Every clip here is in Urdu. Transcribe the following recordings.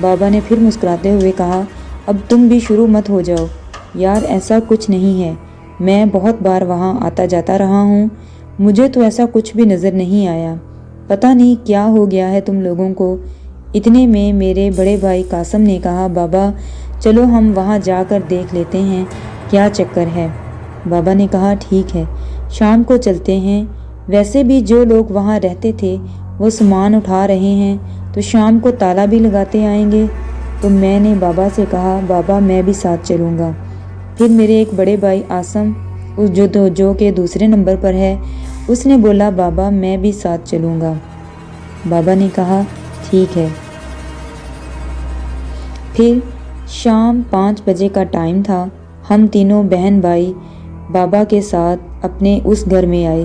بابا نے پھر مسکراتے ہوئے کہا، اب تم بھی شروع مت ہو جاؤ یار، ایسا کچھ نہیں ہے، میں بہت بار وہاں آتا جاتا رہا ہوں، مجھے تو ایسا کچھ بھی نظر نہیں آیا، پتہ نہیں کیا ہو گیا ہے تم لوگوں کو۔ اتنے میں میرے بڑے بھائی قاسم نے کہا، بابا چلو ہم وہاں جا کر دیکھ لیتے ہیں کیا چکر ہے۔ بابا نے کہا، ٹھیک ہے، شام کو چلتے ہیں، ویسے بھی جو لوگ وہاں رہتے تھے وہ سامان اٹھا رہے ہیں تو شام کو تالا بھی لگاتے آئیں گے۔ تو میں نے بابا سے کہا، بابا میں بھی ساتھ چلوں گا۔ پھر میرے ایک بڑے بھائی آسم جو کہ دوسرے نمبر پر ہے، اس نے بولا، بابا میں بھی ساتھ چلوں گا۔ بابا نے کہا، ٹھیک ہے۔ پھر شام 5 بجے کا ٹائم تھا، ہم تینوں بہن بھائی بابا کے ساتھ اپنے اس گھر میں آئے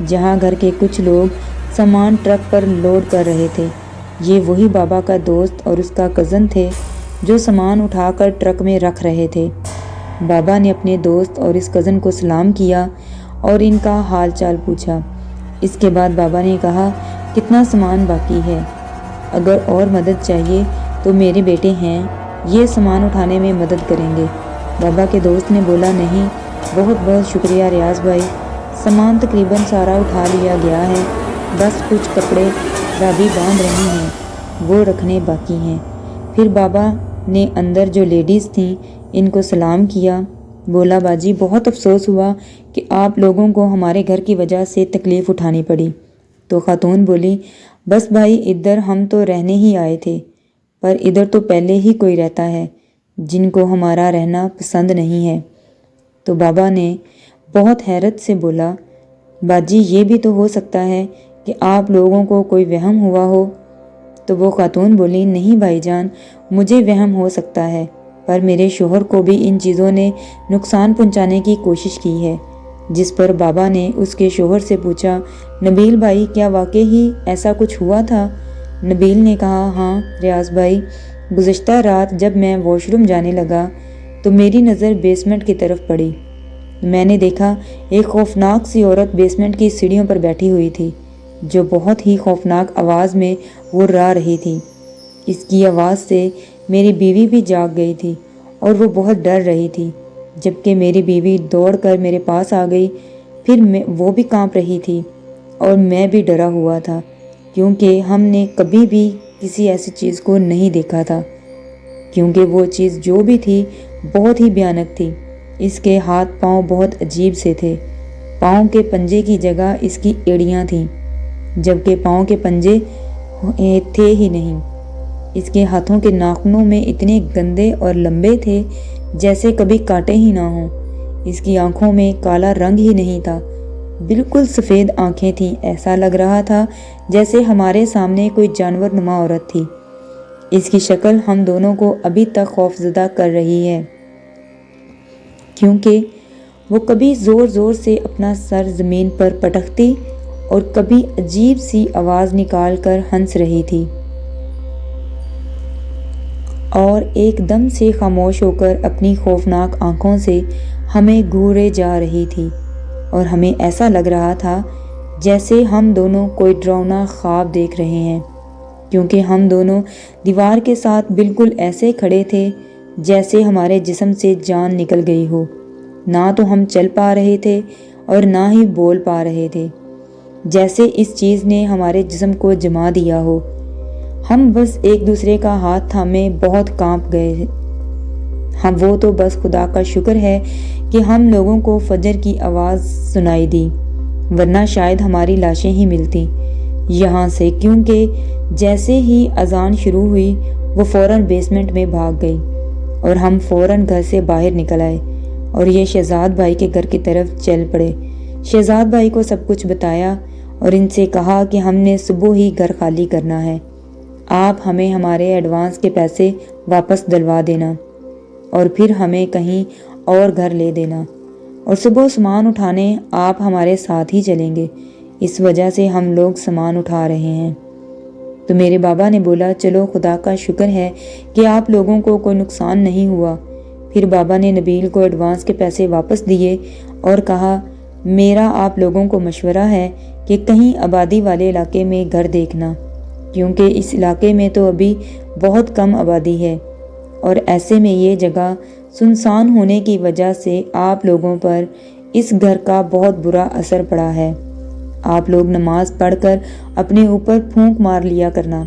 جہاں گھر کے کچھ لوگ سامان ٹرک پر لوڈ کر رہے تھے۔ یہ وہی بابا کا دوست اور اس کا کزن تھے جو سامان اٹھا کر ٹرک میں رکھ رہے تھے۔ بابا نے اپنے دوست اور اس کزن کو سلام کیا اور ان کا حال چال پوچھا۔ اس کے بعد بابا نے کہا، کتنا سامان باقی ہے؟ اگر اور مدد چاہیے تو میرے بیٹے ہیں، یہ سامان اٹھانے میں مدد کریں گے۔ بابا کے دوست نے بولا، نہیں، بہت بہت شکریہ ریاض بھائی، سامان تقریباً سارا اٹھا لیا گیا ہے، بس کچھ کپڑے بھابھی باندھ رہی ہیں، وہ رکھنے باقی ہیں۔ پھر بابا نے اندر جو لیڈیز تھیں ان کو سلام کیا، بولا، باجی بہت افسوس ہوا کہ آپ لوگوں کو ہمارے گھر کی وجہ سے تکلیف اٹھانی پڑی۔ تو خاتون بولی، بس بھائی ادھر ہم تو رہنے ہی آئے تھے، پر ادھر تو پہلے ہی کوئی رہتا ہے جن کو ہمارا رہنا پسند نہیں ہے۔ تو بابا نے بہت حیرت سے بولا، باجی یہ بھی تو ہو سکتا ہے کہ آپ لوگوں کو کوئی وہم ہوا ہو۔ تو وہ خاتون بولی، نہیں بھائی جان، مجھے وہم ہو سکتا ہے، پر میرے شوہر کو بھی ان چیزوں نے نقصان پہنچانے کی کوشش کی ہے۔ جس پر بابا نے اس کے شوہر سے پوچھا، نبیل بھائی کیا واقعی ہی ایسا کچھ ہوا تھا؟ نبیل نے کہا، ہاں ریاض بھائی، گزشتہ رات جب میں واش روم جانے لگا تو میری نظر بیسمنٹ کی طرف پڑی۔ میں نے دیکھا ایک خوفناک سی عورت بیسمنٹ کی سیڑھیوں پر بیٹھی ہوئی تھی جو بہت ہی خوفناک آواز میں غرا رہی تھی۔ اس کی آواز سے میری بیوی بھی جاگ گئی تھی اور وہ بہت ڈر رہی تھی، جبکہ میری بیوی دوڑ کر میرے پاس آ گئی۔ پھر وہ بھی کانپ رہی تھی اور میں بھی ڈرا ہوا تھا، کیونکہ ہم نے کبھی بھی کسی ایسی چیز کو نہیں دیکھا تھا، کیونکہ وہ چیز جو بھی تھی بہت ہی بھیانک تھی۔ اس کے ہاتھ پاؤں بہت عجیب سے تھے، پاؤں کے پنجے کی جگہ اس کی ایڑیاں تھیں، جبکہ پاؤں کے پنجے تھے ہی نہیں۔ اس کے ہاتھوں کے ناخنوں میں اتنے گندے اور لمبے تھے جیسے کبھی کاٹے ہی نہ ہوں۔ اس کی آنکھوں میں کالا رنگ ہی نہیں تھا، بالکل سفید آنکھیں تھیں، ایسا لگ رہا تھا جیسے ہمارے سامنے کوئی جانور نما عورت تھی۔ اس کی شکل ہم دونوں کو ابھی تک خوفزدہ کر رہی ہے، کیونکہ وہ کبھی زور زور سے اپنا سر زمین پر پٹکتی اور کبھی عجیب سی آواز نکال کر ہنس رہی تھی اور ایک دم سے خاموش ہو کر اپنی خوفناک آنکھوں سے ہمیں گھورے جا رہی تھی، اور ہمیں ایسا لگ رہا تھا جیسے ہم دونوں کوئی ڈراؤنا خواب دیکھ رہے ہیں، کیونکہ ہم دونوں دیوار کے ساتھ بالکل ایسے کھڑے تھے جیسے ہمارے جسم سے جان نکل گئی ہو۔ نہ تو ہم چل پا رہے تھے اور نہ ہی بول پا رہے تھے، جیسے اس چیز نے ہمارے جسم کو جما دیا ہو۔ ہم بس ایک دوسرے کا ہاتھ تھامے بہت کانپ گئے۔ وہ تو بس خدا کا شکر ہے کہ ہم لوگوں کو فجر کی آواز سنائی دی، ورنہ شاید ہماری لاشیں ہی ملتی یہاں سے، کیونکہ جیسے ہی اذان شروع ہوئی وہ فوراً بیسمنٹ میں بھاگ گئی اور ہم فوراً گھر سے باہر نکل آئے اور یہ شہزاد بھائی کے گھر کی طرف چل پڑے۔ شہزاد بھائی کو سب کچھ بتایا اور ان سے کہا کہ ہم نے صبح ہی گھر خالی کرنا ہے، آپ ہمیں ہمارے ایڈوانس کے پیسے واپس دلوا دینا اور پھر ہمیں کہیں اور گھر لے دینا، اور صبح سامان اٹھانے آپ ہمارے ساتھ ہی چلیں گے، اس وجہ سے ہم لوگ سامان اٹھا رہے ہیں۔ تو میرے بابا نے بولا، چلو خدا کا شکر ہے کہ آپ لوگوں کو کوئی نقصان نہیں ہوا۔ پھر بابا نے نبیل کو ایڈوانس کے پیسے واپس دیے اور کہا، میرا آپ لوگوں کو مشورہ ہے کہ کہیں آبادی والے علاقے میں گھر دیکھنا، کیونکہ اس علاقے میں تو ابھی بہت کم آبادی ہے اور ایسے میں یہ جگہ سنسان ہونے کی وجہ سے آپ لوگوں پر اس گھر کا بہت برا اثر پڑا ہے۔ آپ لوگ نماز پڑھ کر اپنے اوپر پھونک مار لیا کرنا،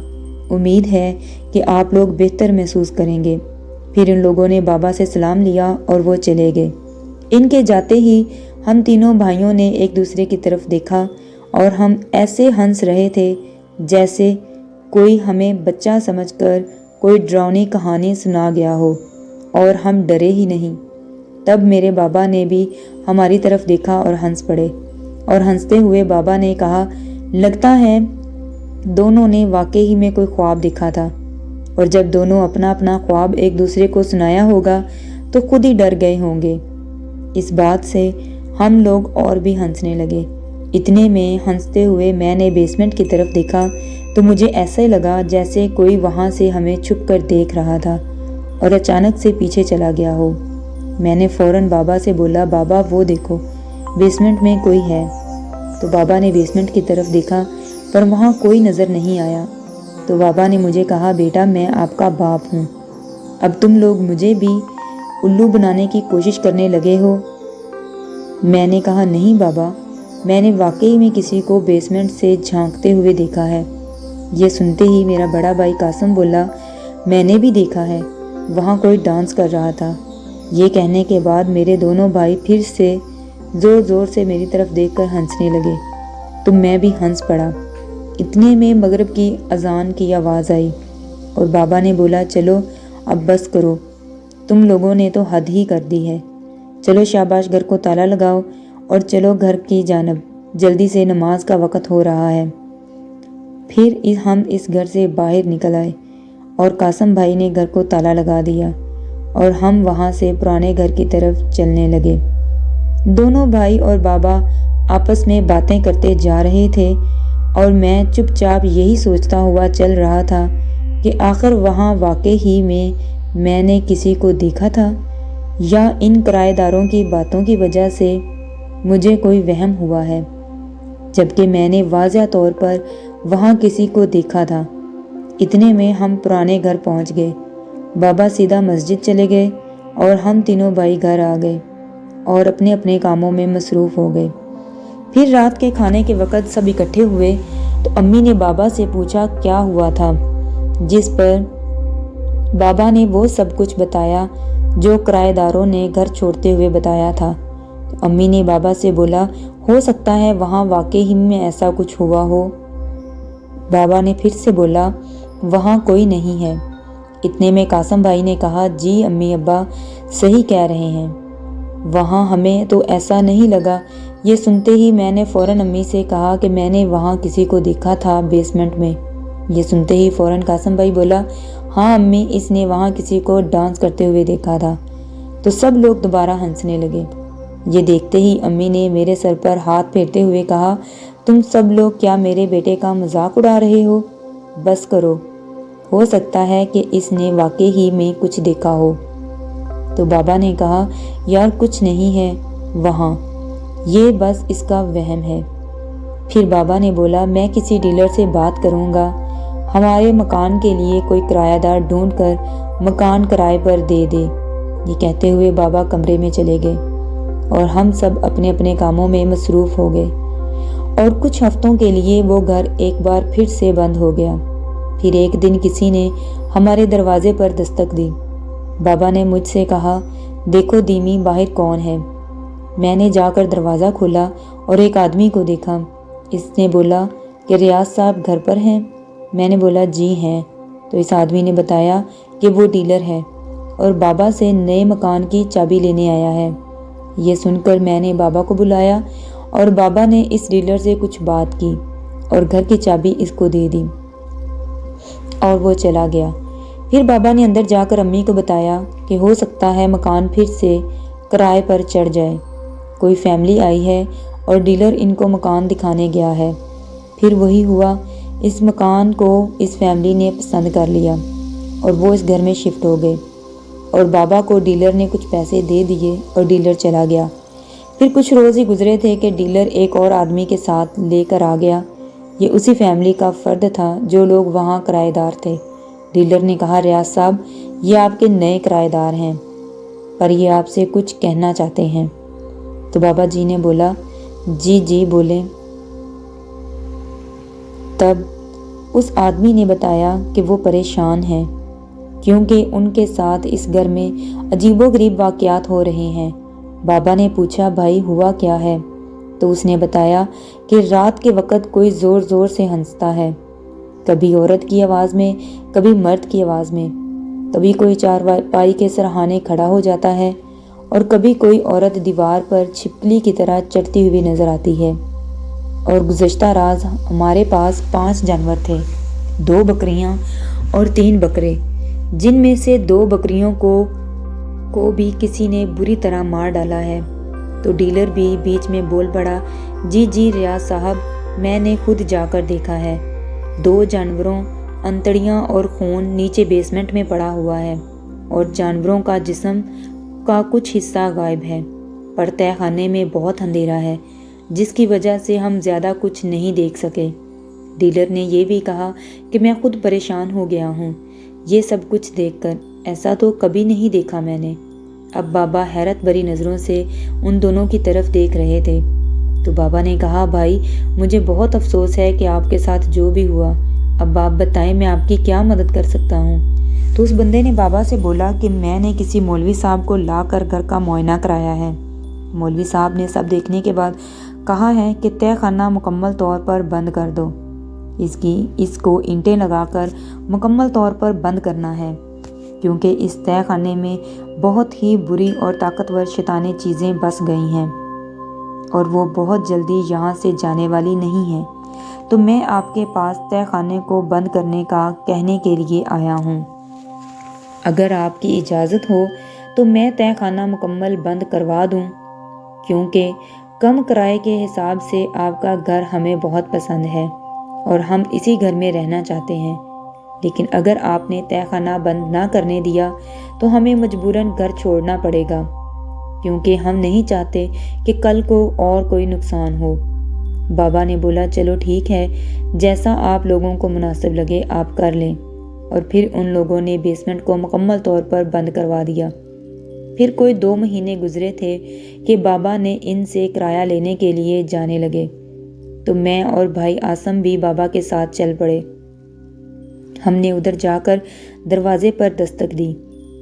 امید ہے کہ آپ لوگ بہتر محسوس کریں گے۔ پھر ان لوگوں نے بابا سے سلام لیا اور وہ چلے گئے۔ ان کے جاتے ہی ہم تینوں بھائیوں نے ایک دوسرے کی طرف دیکھا اور ہم ایسے ہنس رہے تھے جیسے کوئی ہمیں بچہ سمجھ کر کوئی ڈراؤنی کہانی سنا گیا ہو، اور ہم ڈرے ہی نہیں۔ تب میرے بابا نے بھی ہماری طرف دیکھا اور ہنس پڑے، اور ہنستے ہوئے بابا نے کہا، لگتا ہے دونوں نے واقعی میں کوئی خواب دیکھا تھا، اور جب دونوں اپنا اپنا خواب ایک دوسرے کو سنایا ہوگا تو خود ہی ڈر گئے ہوں گے۔ اس بات سے ہم لوگ اور بھی ہنسنے لگے۔ اتنے میں ہنستے ہوئے میں نے بیسمنٹ کی طرف دیکھا تو مجھے ایسا لگا جیسے کوئی وہاں سے ہمیں چھپ کر دیکھ رہا تھا اور اچانک سے پیچھے چلا گیا ہو۔ میں نے فوراً بابا سے بولا، بابا وہ دیکھو، بیسمنٹ میں کوئی ہے۔ تو بابا نے بیسمنٹ کی طرف دیکھا پر وہاں کوئی نظر نہیں آیا۔ تو بابا نے مجھے کہا، بیٹا میں آپ کا باپ ہوں، اب تم لوگ مجھے بھی الو بنانے کی کوشش کرنے لگے ہو۔ میں نے کہا، نہیں بابا، میں نے واقعی میں کسی کو بیسمنٹ سے جھانکتے ہوئے دیکھا ہے۔ یہ سنتے ہی میرا بڑا بھائی قاسم بولا، میں نے بھی دیکھا ہے، وہاں کوئی ڈانس کر رہا تھا۔ یہ کہنے کے بعد میرے دونوں بھائی پھر سے زور زور سے میری طرف دیکھ کر ہنسنے لگے تو میں بھی ہنس پڑا۔ اتنے میں مغرب کی اذان کی آواز آئی اور بابا نے بولا، چلو اب بس کرو، تم لوگوں نے تو حد ہی کر دی ہے، چلو شاباش گھر کو تالا لگاؤ اور چلو گھر کی جانب، جلدی سے نماز کا وقت ہو رہا ہے۔ پھر ہم اس گھر سے باہر نکل آئے اور قاسم بھائی نے گھر کو تالا لگا دیا اور ہم وہاں سے پرانے گھر کی طرف چلنے لگے۔ دونوں بھائی اور بابا آپس میں باتیں کرتے جا رہے تھے اور میں چپ چاپ یہی سوچتا ہوا چل رہا تھا کہ آخر وہاں واقعی میں نے کسی کو دیکھا تھا یا ان کرایہ داروں کی باتوں کی وجہ سے مجھے کوئی وہم ہوا ہے، جبکہ میں نے واضح طور پر وہاں کسی کو دیکھا تھا۔ اتنے میں ہم پرانے گھر پہنچ گئے۔ بابا سیدھا مسجد چلے گئے اور ہم تینوں بھائی گھر آ گئے اور اپنے اپنے کاموں میں مصروف ہو گئے۔ پھر رات کے کھانے کے وقت سب اکٹھے ہوئے تو امی نے بابا سے پوچھا کیا ہوا تھا، جس پر بابا نے وہ سب کچھ بتایا جو کرایہ داروں نے گھر چھوڑتے ہوئے بتایا تھا۔ تو امی نے بابا سے بولا، ہو سکتا ہے وہاں واقعی میں ایسا کچھ ہوا ہو۔ بابا نے پھر سے بولا، وہاں کوئی نہیں ہے۔ اتنے میں قاسم بھائی نے کہا، جی امی ابا صحیح کہہ رہے ہیں، وہاں ہمیں تو ایسا نہیں لگا۔ یہ سنتے ہی میں نے فوراً امی سے کہا کہ میں نے وہاں کسی کو دیکھا تھا بیسمنٹ میں۔ یہ سنتے ہی فوراً قاسم بھائی بولا، ہاں امی، اس نے وہاں کسی کو ڈانس کرتے ہوئے دیکھا تھا۔ تو سب لوگ دوبارہ ہنسنے لگے۔ یہ دیکھتے ہی امی نے میرے سر پر ہاتھ پھیرتے ہوئے کہا، تم سب لوگ کیا میرے بیٹے کا مذاق اڑا رہے ہو؟ بس کرو، ہو سکتا ہے کہ اس نے واقعی میں کچھ دیکھا ہو۔ تو بابا نے کہا، یار کچھ نہیں ہے وہاں، یہ بس اس کا وہم ہے۔ پھر بابا نے بولا، میں کسی ڈیلر سے بات کروں گا، ہمارے مکان کے لیے کوئی کرایہ دار ڈھونڈ کر مکان کرائے پر دے دے۔ یہ کہتے ہوئے بابا کمرے میں چلے گئے اور ہم سب اپنے اپنے کاموں میں مصروف ہو گئے، اور کچھ ہفتوں کے لیے وہ گھر ایک بار پھر سے بند ہو گیا۔ پھر ایک دن کسی نے ہمارے دروازے پر دستک دی۔ بابا نے مجھ سے کہا، دیکھو دیمی باہر کون ہے۔ میں نے جا کر دروازہ کھولا اور ایک آدمی کو دیکھا۔ اس نے بولا کہ ریاض صاحب گھر پر ہیں؟ میں نے بولا جی ہیں۔ تو اس آدمی نے بتایا کہ وہ ڈیلر ہے اور بابا سے نئے مکان کی چابی لینے آیا ہے۔ یہ سن کر میں نے بابا کو بلایا اور بابا نے اس ڈیلر سے کچھ بات کی اور گھر کی چابی اس کو دے دی اور وہ چلا گیا۔ پھر بابا نے اندر جا کر امی کو بتایا کہ ہو سکتا ہے مکان پھر سے کرائے پر چڑھ جائے، کوئی فیملی آئی ہے اور ڈیلر ان کو مکان دکھانے گیا ہے۔ پھر وہی ہوا، اس مکان کو اس فیملی نے پسند کر لیا اور وہ اس گھر میں شفٹ ہو گئے، اور بابا کو ڈیلر نے کچھ پیسے دے دیے اور ڈیلر چلا گیا۔ پھر کچھ روز ہی گزرے تھے کہ ڈیلر ایک اور آدمی کے ساتھ لے کر آ گیا یہ اسی فیملی کا فرد تھا جو لوگ وہاں کرایہ دار تھے۔ ڈیلر نے کہا، ریاض صاحب یہ آپ کے نئے کرایہ دار ہیں، پر یہ آپ سے کچھ کہنا چاہتے ہیں۔ تو بابا جی نے بولا، جی بولیں۔ تب اس آدمی نے بتایا کہ وہ پریشان ہیں کیونکہ ان کے ساتھ اس گھر میں عجیب و غریب واقعات ہو رہے ہیں۔ بابا نے پوچھا، بھائی ہوا کیا ہے؟ تو اس نے بتایا کہ رات کے وقت کوئی زور زور سے ہنستا ہے، کبھی عورت کی آواز میں، کبھی مرد کی آواز میں، کبھی کوئی چارپائی کے سرہانے کھڑا ہو جاتا ہے اور کبھی کوئی عورت دیوار پر چھپکلی کی طرح چڑھتی ہوئی نظر آتی ہے۔ اور گزشتہ رات ہمارے پاس 5 جانور تھے، 2 بکریاں اور 3 بکرے، جن میں سے 2 بکریوں کو بھی کسی نے بری طرح مار ڈالا ہے۔ تو ڈیلر بھی بیچ میں بول پڑا، جی ریاض صاحب میں نے خود جا کر دیکھا ہے، 2 جانوروں انتڑیاں اور خون نیچے بیسمنٹ میں پڑا ہوا ہے اور جانوروں کا جسم کا کچھ حصہ غائب ہے، پر تہہ خانے میں بہت اندھیرا ہے جس کی وجہ سے ہم زیادہ کچھ نہیں دیکھ سکے۔ ڈیلر نے یہ بھی کہا کہ میں خود پریشان ہو گیا ہوں یہ سب کچھ دیکھ کر، ایسا تو کبھی نہیں دیکھا میں نے۔ اب بابا حیرت بھری نظروں سے ان دونوں کی طرف دیکھ رہے تھے۔ تو بابا نے کہا، بھائی مجھے بہت افسوس ہے کہ آپ کے ساتھ جو بھی ہوا، اب آپ بتائیں میں آپ کی کیا مدد کر سکتا ہوں؟ تو اس بندے نے بابا سے بولا کہ میں نے کسی مولوی صاحب کو لا کر گھر کا معائنہ کرایا ہے۔ مولوی صاحب نے سب دیکھنے کے بعد کہا ہے کہ تہہ خانہ مکمل طور پر بند کر دو، اس کو اینٹیں لگا کر مکمل طور پر بند کرنا ہے، کیونکہ اس تہہ خانے میں بہت ہی بری اور طاقتور شیطانی چیزیں بس گئی ہیں اور وہ بہت جلدی یہاں سے جانے والی نہیں ہیں۔ تو میں آپ کے پاس تہہ خانے کو بند کرنے کا کہنے کے لیے آیا ہوں۔ اگر آپ کی اجازت ہو تو میں تہہ خانہ مکمل بند کروا دوں، کیونکہ کم کرائے کے حساب سے آپ کا گھر ہمیں بہت پسند ہے اور ہم اسی گھر میں رہنا چاہتے ہیں، لیکن اگر آپ نے تہہ خانہ بند نہ کرنے دیا تو ہمیں مجبوراً گھر چھوڑنا پڑے گا، کیونکہ ہم نہیں چاہتے کہ کل کو اور کوئی نقصان ہو۔ بابا نے بولا، چلو ٹھیک ہے، جیسا آپ لوگوں کو مناسب لگے آپ کر لیں۔ اور پھر ان لوگوں نے بیسمنٹ کو مکمل طور پر بند کروا دیا۔ پھر کوئی 2 مہینے گزرے تھے کہ بابا نے ان سے کرایہ لینے کے لیے جانے لگے، تو میں اور بھائی آسم بھی بابا کے ساتھ چل پڑے۔ ہم نے ادھر جا کر دروازے پر دستک دی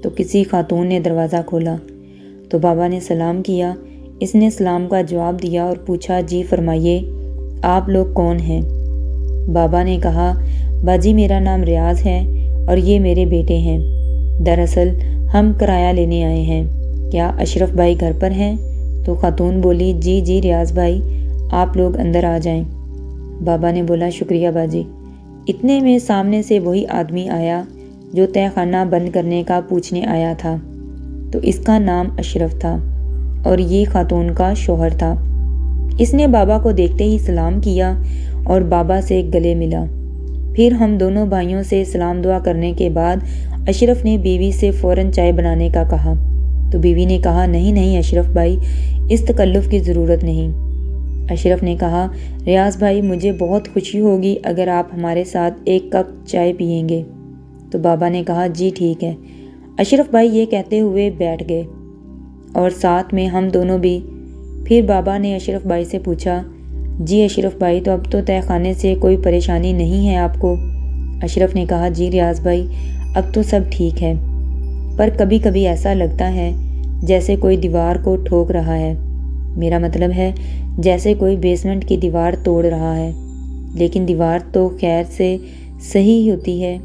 تو کسی خاتون نے دروازہ کھولا۔ تو بابا نے سلام کیا، اس نے سلام کا جواب دیا اور پوچھا، جی فرمائیے آپ لوگ کون ہیں؟ بابا نے کہا، باجی میرا نام ریاض ہے اور یہ میرے بیٹے ہیں، دراصل ہم کرایہ لینے آئے ہیں، کیا اشرف بھائی گھر پر ہیں؟ تو خاتون بولی، جی ریاض بھائی آپ لوگ اندر آ جائیں۔ بابا نے بولا، شکریہ باجی۔ اتنے میں سامنے سے وہی آدمی آیا جو تہہ خانہ بند کرنے کا پوچھنے آیا تھا۔ تو اس کا نام اشرف تھا اور یہ خاتون کا شوہر تھا۔ اس نے بابا کو دیکھتے ہی سلام کیا اور بابا سے گلے ملا۔ پھر ہم دونوں بھائیوں سے سلام دعا کرنے کے بعد اشرف نے بیوی سے فوراً چائے بنانے کا کہا۔ تو بیوی نے کہا، نہیں اشرف بھائی اس تکلف کی ضرورت نہیں۔ اشرف نے کہا، ریاض بھائی مجھے بہت خوشی ہوگی اگر آپ ہمارے ساتھ 1 کپ چائے پئیں گے۔ تو بابا نے کہا، جی ٹھیک ہے۔ اشرف بھائی یہ کہتے ہوئے بیٹھ گئے اور ساتھ میں ہم دونوں بھی۔ پھر بابا نے اشرف بھائی سے پوچھا، جی اشرف بھائی تو اب تو تہہ خانے سے کوئی پریشانی نہیں ہے آپ کو؟ اشرف نے کہا، جی ریاض بھائی اب تو سب ٹھیک ہے، پر کبھی کبھی ایسا لگتا ہے جیسے کوئی دیوار کو ٹھوک رہا ہے، میرا مطلب ہے جیسے کوئی بیسمنٹ کی دیوار توڑ رہا ہے، لیکن دیوار تو خیر سے صحیح ہوتی ہے۔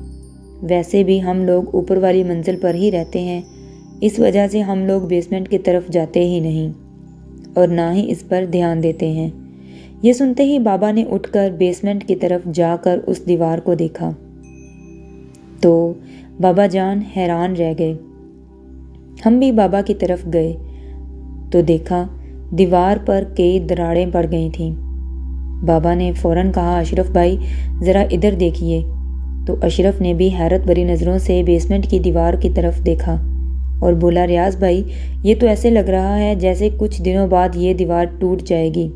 ویسے بھی ہم لوگ اوپر والی منزل پر ہی رہتے ہیں، اس وجہ سے ہم لوگ بیسمنٹ کی طرف جاتے ہی نہیں اور نہ ہی اس پر دھیان دیتے ہیں۔ یہ سنتے ہی بابا نے اٹھ کر بیسمنٹ کی طرف جا کر اس دیوار کو دیکھا تو بابا جان حیران رہ گئے۔ ہم بھی بابا کی طرف گئے تو دیکھا دیوار پر کئی دراڑیں پڑ گئی تھیں۔ بابا نے فوراً کہا، اشرف بھائی ذرا ادھر دیکھیے۔ تو اشرف نے بھی حیرت بھری نظروں سے بیسمنٹ کی دیوار کی طرف دیکھا اور بولا، ریاض بھائی یہ تو ایسے لگ رہا ہے جیسے کچھ دنوں بعد یہ دیوار ٹوٹ جائے گی،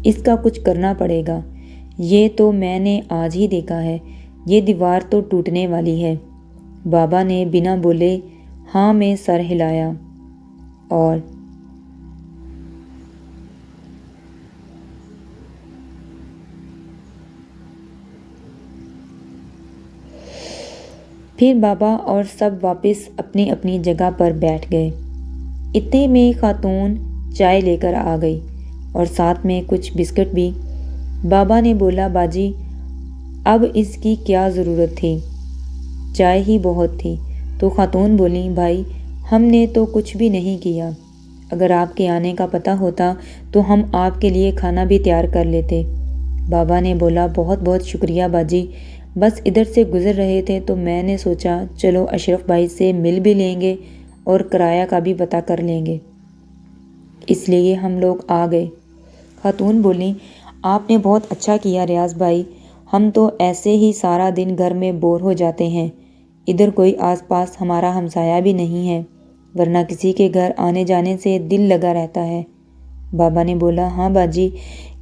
اس کا کچھ کرنا پڑے گا، یہ تو میں نے آج ہی دیکھا ہے، یہ دیوار تو ٹوٹنے والی ہے۔ بابا نے بنا بولے ہاں میں سر ہلایا اور پھر بابا اور سب واپس اپنی اپنی جگہ پر بیٹھ گئے۔ اتنے میں خاتون چائے لے کر آ گئی اور ساتھ میں کچھ بسکٹ بھی۔ بابا نے بولا باجی اب اس کی کیا ضرورت تھی، چائے ہی بہت تھی۔ تو خاتون بولی بھائی ہم نے تو کچھ بھی نہیں کیا، اگر آپ کے آنے کا پتہ ہوتا تو ہم آپ کے لیے کھانا بھی تیار کر لیتے۔ بابا نے بولا بہت بہت شکریہ باجی، بس ادھر سے گزر رہے تھے تو میں نے سوچا چلو اشرف بھائی سے مل بھی لیں گے اور کرایہ کا بھی پتہ کر لیں گے، اس لیے ہم لوگ آ گئے۔ خاتون بولی آپ نے بہت اچھا کیا ریاض بھائی، ہم تو ایسے ہی سارا دن گھر میں بور ہو جاتے ہیں، ادھر کوئی آس پاس ہمارا ہمسایہ بھی نہیں ہے، ورنہ کسی کے گھر آنے جانے سے دل لگا رہتا ہے۔ بابا نے بولا ہاں باجی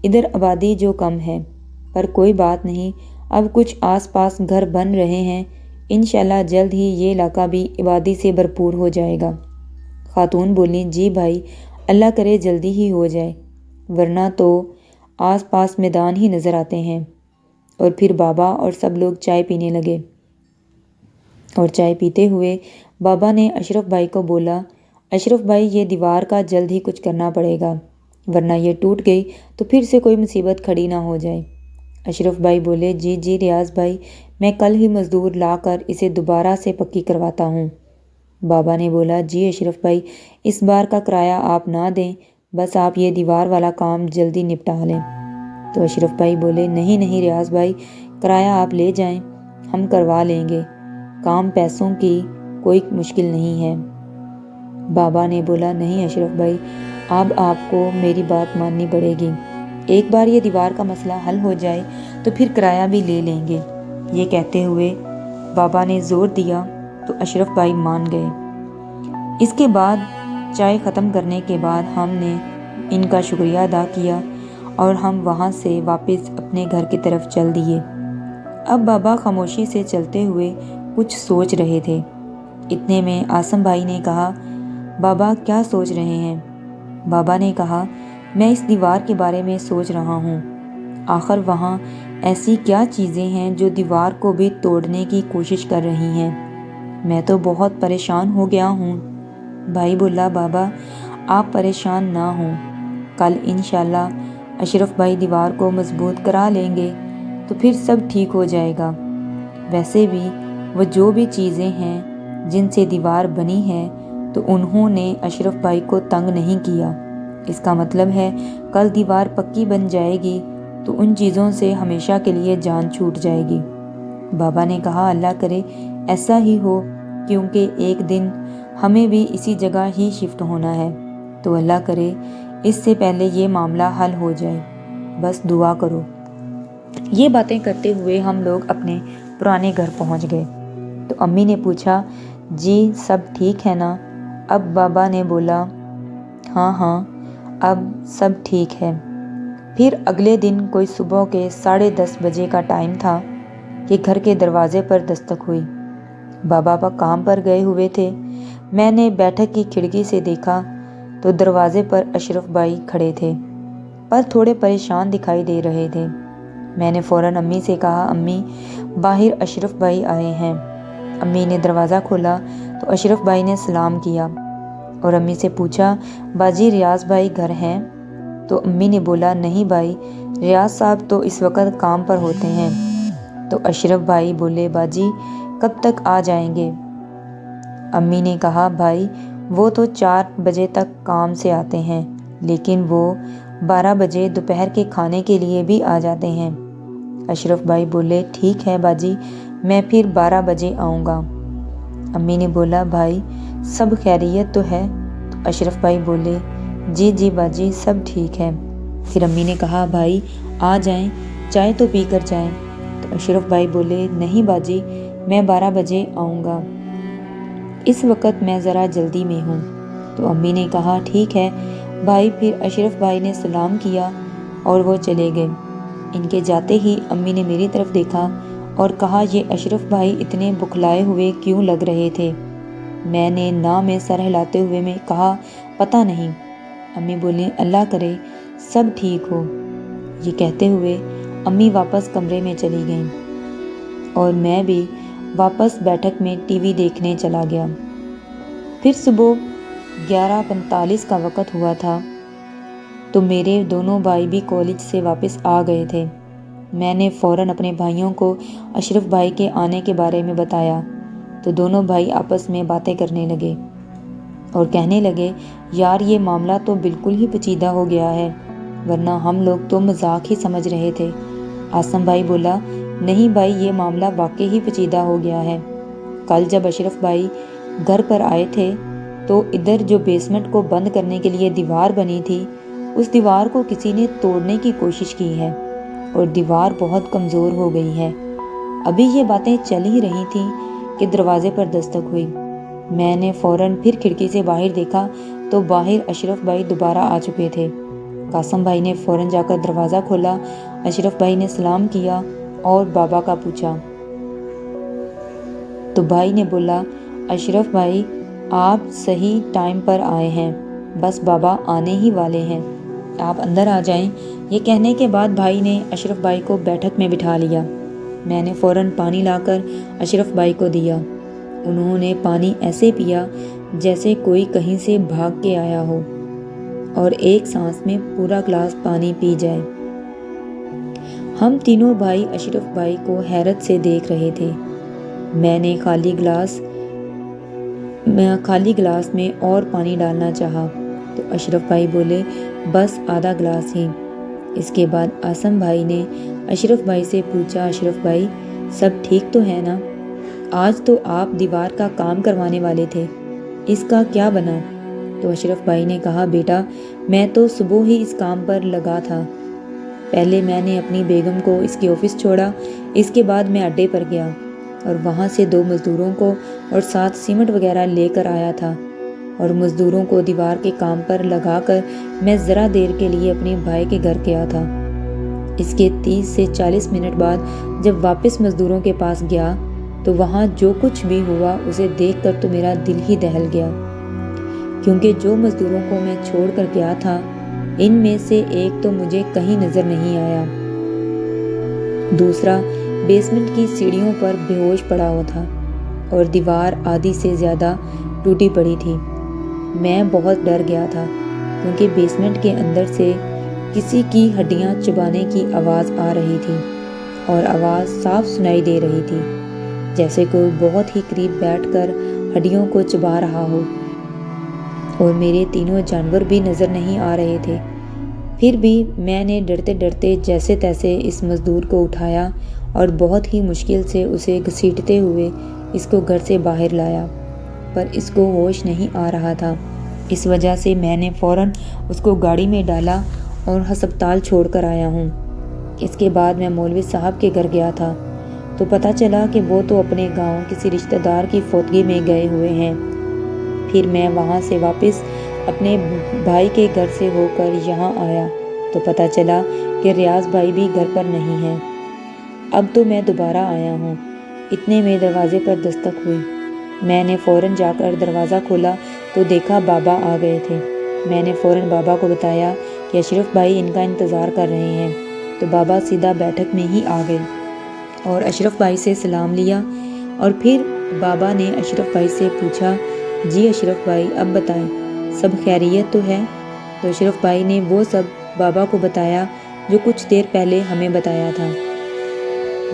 ادھر آبادی جو کم ہے، پر کوئی بات نہیں، اب کچھ آس پاس گھر بن رہے ہیں، انشاءاللہ جلد ہی یہ علاقہ بھی آبادی سے بھرپور ہو جائے گا۔ خاتون بولی جی بھائی اللہ کرے جلدی ہی ہو جائے، ورنہ تو آس پاس میدان ہی نظر آتے ہیں۔ اور پھر بابا اور سب لوگ چائے پینے لگے، اور چائے پیتے ہوئے بابا نے اشرف بھائی کو بولا اشرف بھائی یہ دیوار کا جلد ہی کچھ کرنا پڑے گا، ورنہ یہ ٹوٹ گئی تو پھر سے کوئی مصیبت کھڑی نہ ہو جائے۔ اشرف بھائی بولے جی جی ریاض بھائی میں کل ہی مزدور لا کر اسے دوبارہ سے پکی کرواتا ہوں۔ بابا نے بولا جی اشرف بھائی اس بار کا کرایہ آپ نہ دیں، بس آپ یہ دیوار والا کام جلدی نپٹا لیں۔ تو اشرف بھائی بولے نہیں نہیں ریاض بھائی کرایہ آپ لے جائیں، ہم کروا لیں گے، کام پیسوں کی کوئی مشکل نہیں ہے۔ بابا نے بولا نہیں اشرف بھائی اب آپ کو میری بات ماننی پڑے گی، ایک بار یہ دیوار کا مسئلہ حل ہو جائے تو پھر کرایہ بھی لے لیں گے۔ یہ کہتے ہوئے بابا نے زور دیا تو اشرف بھائی مان گئے۔ اس کے بعد چائے ختم کرنے کے بعد ہم نے ان کا شکریہ ادا کیا اور ہم وہاں سے واپس اپنے گھر کی طرف چل دیے۔ اب بابا خاموشی سے چلتے ہوئے کچھ سوچ رہے تھے، اتنے میں عاصم بھائی نے کہا بابا کیا سوچ رہے ہیں؟ بابا نے کہا میں اس دیوار کے بارے میں سوچ رہا ہوں، آخر وہاں ایسی کیا چیزیں ہیں جو دیوار کو بھی توڑنے کی کوشش کر رہی ہیں؟ میں تو بہت پریشان ہو گیا ہوں۔ بھائی بولا بابا آپ پریشان نہ ہوں، کل انشاءاللہ اشرف بھائی دیوار کو مضبوط کرا لیں گے تو پھر سب ٹھیک ہو جائے گا۔ ویسے بھی وہ جو بھی چیزیں ہیں جن سے دیوار بنی ہے تو انہوں نے اشرف بھائی کو تنگ نہیں کیا، اس کا مطلب ہے کل دیوار پکی بن جائے گی تو ان چیزوں سے ہمیشہ کے لیے جان چھوٹ جائے گی۔ بابا نے کہا اللہ کرے ایسا ہی ہو، کیونکہ ایک دن ہمیں بھی اسی جگہ ہی شفٹ ہونا ہے، تو اللہ کرے اس سے پہلے یہ معاملہ حل ہو جائے، بس دعا کرو۔ یہ باتیں کرتے ہوئے ہم لوگ اپنے پرانے گھر پہنچ گئے تو امی نے پوچھا جی سب ٹھیک ہے نا؟ اب بابا نے بولا ہاں ہاں اب سب ٹھیک ہے۔ پھر اگلے دن کوئی صبح کے 10:30 بجے کا ٹائم تھا کہ گھر کے دروازے پر دستک ہوئی۔ بابا کام پر گئے ہوئے تھے، میں نے بیٹھک کی کھڑکی سے دیکھا تو دروازے پر اشرف بھائی کھڑے تھے، پر تھوڑے پریشان دکھائی دے رہے تھے۔ میں نے فوراً امی سے کہا امی باہر اشرف بھائی آئے ہیں۔ امی نے دروازہ کھولا تو اشرف بھائی نے سلام کیا اور امی سے پوچھا باجی ریاض بھائی گھر ہیں؟ تو امی نے بولا نہیں بھائی ریاض صاحب تو اس وقت کام پر ہوتے ہیں۔ تو اشرف بھائی بولے باجی کب تک آ جائیں گے؟ امی نے کہا بھائی وہ تو 4 بجے تک کام سے آتے ہیں، لیکن وہ 12 بجے دوپہر کے کھانے کے لیے بھی آ جاتے ہیں۔ اشرف بھائی بولے ٹھیک ہے باجی میں پھر 12 بجے آؤں گا۔ امی نے بولا بھائی سب خیریت تو ہے؟ تو اشرف بھائی بولے جی جی باجی سب ٹھیک ہے۔ پھر امی نے کہا بھائی آ جائیں چائے تو پی کر جائیں۔ تو اشرف بھائی بولے نہیں باجی میں 12 بجے آؤں گا، اس وقت میں ذرا جلدی میں ہوں۔ تو امی نے کہا ٹھیک ہے بھائی۔ پھر اشرف بھائی نے سلام کیا اور وہ چلے گئے۔ ان کے جاتے ہی امی نے میری طرف دیکھا اور کہا یہ اشرف بھائی اتنے بکھلائے ہوئے کیوں لگ رہے تھے؟ میں نے نا میں سر ہلاتے ہوئے میں کہا پتہ نہیں۔ امی بولیں اللہ کرے سب ٹھیک ہو۔ یہ کہتے ہوئے امی واپس کمرے میں چلی گئیں اور میں بھی واپس بیٹھک میں ٹی وی دیکھنے چلا گیا۔ پھر صبح 11:45 کا وقت ہوا تھا تو میرے دونوں بھائی بھی کالج سے واپس آ گئے تھے۔ میں نے فوراً اپنے بھائیوں کو اشرف بھائی کے آنے کے بارے میں بتایا تو دونوں بھائی آپس میں باتیں کرنے لگے اور کہنے لگے یار یہ معاملہ تو بالکل ہی پیچیدہ ہو گیا ہے، ورنہ ہم لوگ تو مذاق ہی سمجھ رہے تھے۔ عاصم بھائی بولا نہیں بھائی یہ معاملہ واقعی ہی پیچیدہ ہو گیا ہے۔ کل جب اشرف بھائی گھر پر آئے تھے تو ادھر جو بیسمنٹ کو بند کرنے کے لیے دیوار بنی تھی اس دیوار کو کسی نے توڑنے کی کوشش کی ہے اور دیوار بہت کمزور ہو گئی ہے۔ ابھی یہ باتیں چل ہی رہی تھیں کہ دروازے پر دستک ہوئی۔ میں نے فوراً پھر کھڑکی سے باہر دیکھا تو باہر اشرف بھائی دوبارہ آ چکے تھے۔ قاسم بھائی نے فوراً جا کر دروازہ کھولا۔ اشرف بھائی نے سلام کیا اور بابا کا پوچھا تو بھائی نے بولا اشرف بھائی آپ صحیح ٹائم پر آئے ہیں، بس بابا آنے ہی والے ہیں، آپ اندر آ جائیں۔ یہ کہنے کے بعد بھائی نے اشرف بھائی کو بیٹھک میں بٹھا لیا۔ میں نے فوراً پانی لا کر اشرف بھائی کو دیا۔ انہوں نے پانی ایسے پیا جیسے کوئی کہیں سے بھاگ کے آیا ہو اور ایک سانس میں پورا گلاس پانی پی جائے۔ ہم تینوں بھائی اشرف بھائی کو حیرت سے دیکھ رہے تھے۔ میں نے خالی گلاس میں اور پانی ڈالنا چاہا تو اشرف بھائی بولے بس آدھا گلاس ہی۔ اس کے بعد عاصم بھائی نے اشرف بھائی سے پوچھا اشرف بھائی سب ٹھیک تو ہے نا؟ آج تو آپ دیوار کا کام کروانے والے تھے، اس کا کیا بنا؟ تو اشرف بھائی نے کہا بیٹا میں تو صبح ہی اس کام پر لگا تھا۔ پہلے میں نے اپنی بیگم کو اس کے آفس چھوڑا، اس کے بعد میں اڈے پر گیا اور وہاں سے 2 مزدوروں کو اور ساتھ سیمنٹ وغیرہ لے کر آیا تھا اور مزدوروں کو دیوار کے کام پر لگا کر میں ذرا دیر کے لیے اپنے بھائی کے گھر گیا تھا۔ اس کے 30 سے 40 منٹ بعد جب واپس مزدوروں کے پاس گیا تو وہاں جو کچھ بھی ہوا اسے دیکھ کر تو میرا دل ہی دہل گیا، کیونکہ جو مزدوروں کو میں چھوڑ کر گیا تھا ان میں سے ایک تو مجھے کہیں نظر نہیں آیا، دوسرا بیسمنٹ کی سیڑھیوں پر بے ہوش پڑا ہوا تھا اور دیوار آدھی سے زیادہ ٹوٹی پڑی تھی۔ میں بہت ڈر گیا تھا کیونکہ بیسمنٹ کے اندر سے کسی کی ہڈیاں چبانے کی آواز آ رہی تھی اور آواز صاف سنائی دے رہی تھی جیسے کوئی بہت ہی قریب بیٹھ کر ہڈیوں کو چبا رہا ہو، اور میرے تینوں جانور بھی نظر نہیں آ رہے تھے۔ پھر بھی میں نے ڈرتے ڈرتے جیسے تیسے اس مزدور کو اٹھایا اور بہت ہی مشکل سے اسے گھسیٹتے ہوئے اس کو گھر سے باہر لایا، پر اس کو ہوش نہیں آ رہا تھا۔ اس وجہ سے میں نے فوراً اس کو گاڑی میں ڈالا اور ہسپتال چھوڑ کر آیا ہوں۔ اس کے بعد میں مولوی صاحب کے گھر گیا تھا تو پتہ چلا کہ وہ تو اپنے گاؤں کسی رشتہ دار کی فوتگی میں گئے ہوئے ہیں۔ پھر میں وہاں سے واپس اپنے بھائی کے گھر سے ہو کر یہاں آیا تو پتہ چلا کہ ریاض بھائی بھی گھر پر نہیں ہیں۔ اب تو میں دوبارہ آیا ہوں، اتنے میں دروازے پر دستک ہوئی۔ میں نے فوراً جا کر دروازہ کھولا تو دیکھا بابا آ گئے تھے۔ میں نے فوراً بابا کو بتایا کہ اشرف بھائی ان کا انتظار کر رہے ہیں تو بابا سیدھا بیٹھک میں ہی آ گئے اور اشرف بھائی سے سلام لیا، اور پھر بابا نے اشرف بھائی سے پوچھا جی اشرف بھائی اب بتائیں سب خیریت تو ہے؟ تو اشرف بھائی نے وہ سب بابا کو بتایا جو کچھ دیر پہلے ہمیں بتایا تھا۔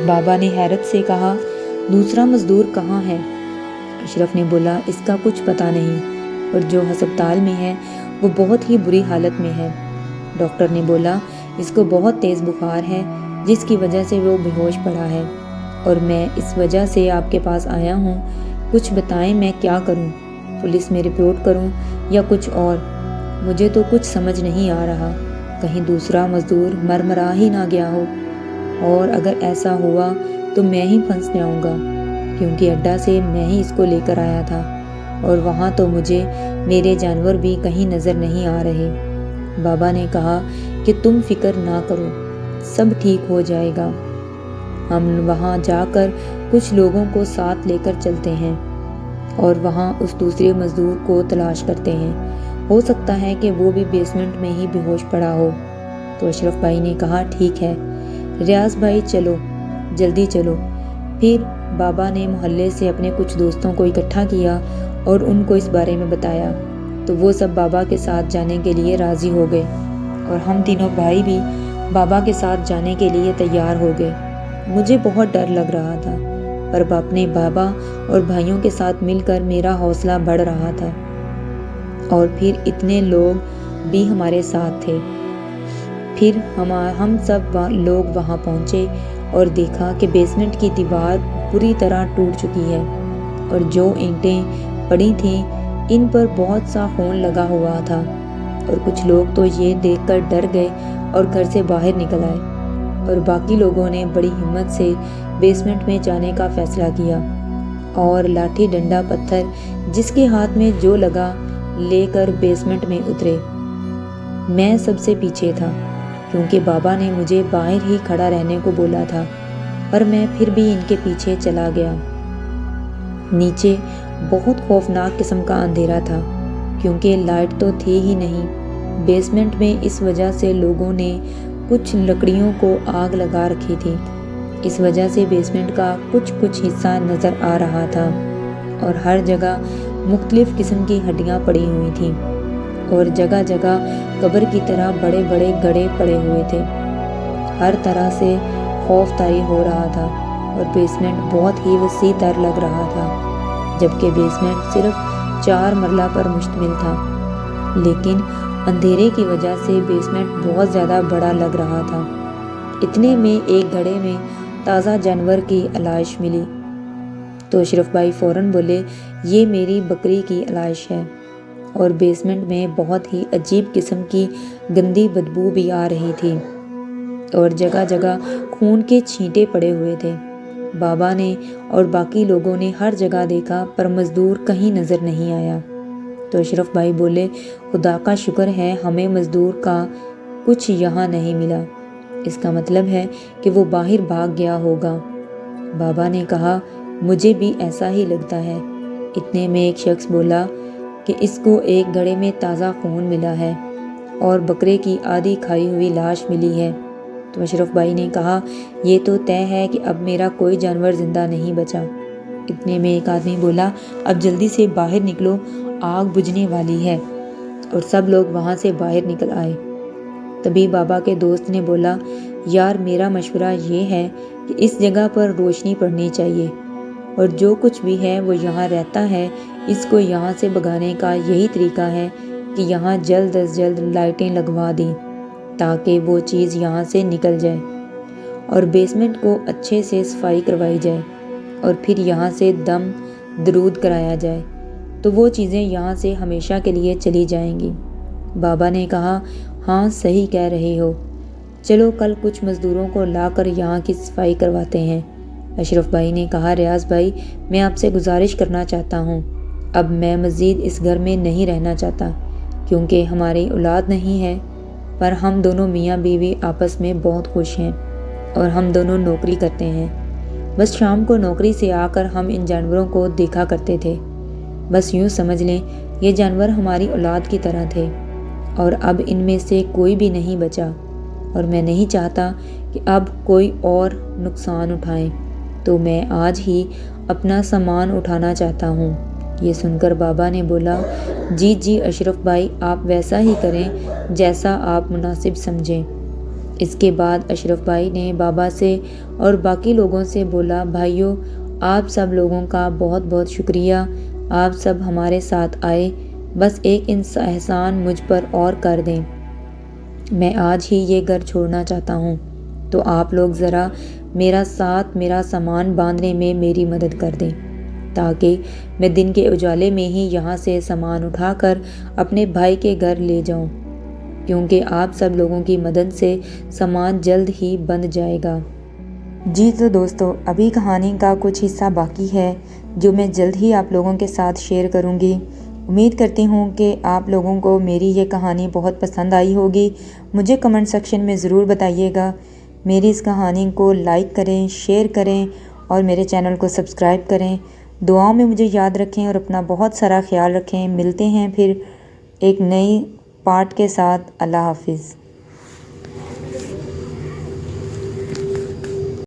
بابا نے حیرت سے کہا دوسرا مزدور کہاں ہے؟ اشرف نے بولا اس کا کچھ پتہ نہیں، اور جو ہسپتال میں ہے وہ بہت ہی بری حالت میں ہے۔ ڈاکٹر نے بولا اس کو بہت تیز بخار ہے جس کی وجہ سے وہ بے ہوش پڑا ہے، اور میں اس وجہ سے آپ کے پاس آیا ہوں، کچھ بتائیں میں کیا کروں؟ پولیس میں رپورٹ کروں یا کچھ اور؟ مجھے تو کچھ سمجھ نہیں آ رہا، کہیں دوسرا مزدور مرا ہی نہ گیا ہو، اور اگر ایسا ہوا تو میں ہی پھنس جاؤں گا، کیونکہ اڈا سے میں ہی اس کو لے کر آیا تھا اور وہاں تو مجھے میرے جانور بھی کہیں نظر نہیں آ رہے۔ بابا نے کہا کہ تم فکر نہ کرو، سب ٹھیک ہو جائے گا۔ ہم وہاں جا کر کچھ لوگوں کو ساتھ لے کر چلتے ہیں اور وہاں اس دوسرے مزدور کو تلاش کرتے ہیں، ہو سکتا ہے کہ وہ بھی بیسمنٹ میں ہی بے ہوش پڑا ہو۔ تو اشرف بھائی نے کہا ٹھیک ہے ریاض بھائی، چلو جلدی چلو۔ پھر بابا نے محلے سے اپنے کچھ دوستوں کو اکٹھا کیا اور ان کو اس بارے میں بتایا، تو وہ سب بابا کے ساتھ جانے کے لیے راضی ہو گئے اور ہم تینوں بھائی بھی بابا کے ساتھ جانے کے لیے تیار ہو گئے۔ مجھے بہت ڈر لگ رہا تھا، پر اپنے بابا اور بھائیوں کے ساتھ مل کر میرا حوصلہ بڑھ رہا تھا، اور پھر اتنے لوگ بھی ہمارے ساتھ تھے۔ پھر ہم سب لوگ وہاں پہنچے اور دیکھا کہ بیسمنٹ کی دیوار پوری طرح ٹوٹ چکی ہے اور جو اینٹیں پڑی تھیں ان پر بہت سا خون لگا ہوا تھا، اور کچھ لوگ تو یہ دیکھ کر ڈر گئے اور گھر سے باہر نکل آئے، اور باقی لوگوں نے بڑی ہمت سے بیسمنٹ میں جانے کا فیصلہ کیا اور لاٹھی ڈنڈا پتھر جس کے ہاتھ میں جو لگا لے کر بیسمنٹ میں اترے۔ میں سب سے پیچھے تھا کیونکہ بابا نے مجھے باہر ہی کھڑا رہنے کو بولا تھا، پر میں پھر بھی ان کے پیچھے چلا گیا۔ نیچے بہت خوفناک قسم کا اندھیرا تھا کیونکہ لائٹ تو تھی ہی نہیں۔ بیسمنٹ میں اس وجہ سے لوگوں نے کچھ لکڑیوں کو آگ لگا رکھی تھی، اس وجہ سے بیسمنٹ کا کچھ حصہ نظر آ رہا تھا اور ہر جگہ مختلف قسم کی ہڈیاں پڑی ہوئی تھیں اور جگہ جگہ قبر کی طرح بڑے بڑے گڑھے پڑے ہوئے تھے۔ ہر طرح سے خوف طاری ہو رہا تھا اور بیسمنٹ بہت ہی وسیع تر لگ رہا تھا، جبکہ بیسمنٹ صرف 4 مرلہ پر مشتمل تھا، لیکن اندھیرے کی وجہ سے بیسمنٹ بہت زیادہ بڑا لگ رہا تھا۔ اتنے میں ایک گڑھے میں تازہ جانور کی علائش ملی، تو اشرف بھائی فوراً بولے یہ میری بکری کی علائش ہے، اور بیسمنٹ میں بہت ہی عجیب قسم کی گندی بدبو بھی آ رہی تھی اور جگہ جگہ خون کے چھینٹے پڑے ہوئے تھے۔ بابا نے اور باقی لوگوں نے ہر جگہ دیکھا پر مزدور کہیں نظر نہیں آیا، تو اشرف بھائی بولے خدا کا شکر ہے ہمیں مزدور کا کچھ یہاں نہیں ملا، اس کا مطلب ہے کہ وہ باہر بھاگ گیا ہوگا۔ بابا نے کہا مجھے بھی ایسا ہی لگتا ہے۔ اتنے میں ایک شخص بولا کہ اس کو ایک گڑھے میں تازہ خون ملا ہے اور بکرے کی آدھی کھائی ہوئی لاش ملی ہے۔ تو اشرف بھائی نے کہا یہ تو طے ہے کہ اب میرا کوئی جانور زندہ نہیں بچا۔ اتنے میں ایک آدمی بولا اب جلدی سے باہر نکلو، آگ بجھنے والی ہے، اور سب لوگ وہاں سے باہر نکل آئے۔ تبھی بابا کے دوست نے بولا یار میرا مشورہ یہ ہے کہ اس جگہ پر روشنی پڑنی چاہیے، اور جو کچھ بھی ہے وہ یہاں رہتا ہے اس کو یہاں سے بھگانے کا یہی طریقہ ہے کہ یہاں جلد از جلد لائٹیں لگوا دیں تاکہ وہ چیز یہاں سے نکل جائے، اور بیسمنٹ کو اچھے سے صفائی کروائی جائے، اور پھر یہاں سے دم درود کرایا جائے، تو وہ چیزیں یہاں سے ہمیشہ کے لیے چلی جائیں گی۔ بابا نے کہا ہاں صحیح کہہ رہے ہو، چلو کل کچھ مزدوروں کو لا کر یہاں کی صفائی کرواتے ہیں۔ اشرف بھائی نے کہا ریاض بھائی میں آپ سے گزارش کرنا چاہتا ہوں، اب میں مزید اس گھر میں نہیں رہنا چاہتا کیونکہ ہماری اولاد نہیں ہے، پر ہم دونوں میاں بیوی آپس میں بہت خوش ہیں اور ہم دونوں نوکری کرتے ہیں۔ بس شام کو نوکری سے آ کر ہم ان جانوروں کو دیکھا کرتے تھے، بس یوں سمجھ لیں یہ جانور ہماری اولاد کی طرح تھے، اور اب ان میں سے کوئی بھی نہیں بچا، اور میں نہیں چاہتا کہ اب کوئی اور نقصان اٹھائیں، تو میں آج ہی اپنا سامان اٹھانا چاہتا ہوں۔ یہ سن کر بابا نے بولا جی اشرف بھائی آپ ویسا ہی کریں جیسا آپ مناسب سمجھیں۔ اس کے بعد اشرف بھائی نے بابا سے اور باقی لوگوں سے بولا بھائیو آپ سب لوگوں کا بہت بہت شکریہ، آپ سب ہمارے ساتھ آئے، بس ایک احسان مجھ پر اور کر دیں، میں آج ہی یہ گھر چھوڑنا چاہتا ہوں، تو آپ لوگ ذرا میرا ساتھ میرا سامان باندھنے میں میری مدد کر دیں تاکہ میں دن کے اجالے میں ہی یہاں سے سامان اٹھا کر اپنے بھائی کے گھر لے جاؤں، کیونکہ آپ سب لوگوں کی مدد سے سامان جلد ہی بند جائے گا۔ جی تو دوستو ابھی کہانی کا کچھ حصہ باقی ہے جو میں جلد ہی آپ لوگوں کے ساتھ شیئر کروں گی۔ امید کرتی ہوں کہ آپ لوگوں کو میری یہ کہانی بہت پسند آئی ہوگی، مجھے کمنٹ سیکشن میں ضرور بتائیے گا۔ میری اس کہانی کو لائک کریں، شیئر کریں اور میرے چینل کو سبسکرائب کریں۔ دعاؤں میں مجھے یاد رکھیں اور اپنا بہت سارا خیال رکھیں۔ ملتے ہیں پھر ایک نئی پارٹ کے ساتھ۔ اللہ حافظ۔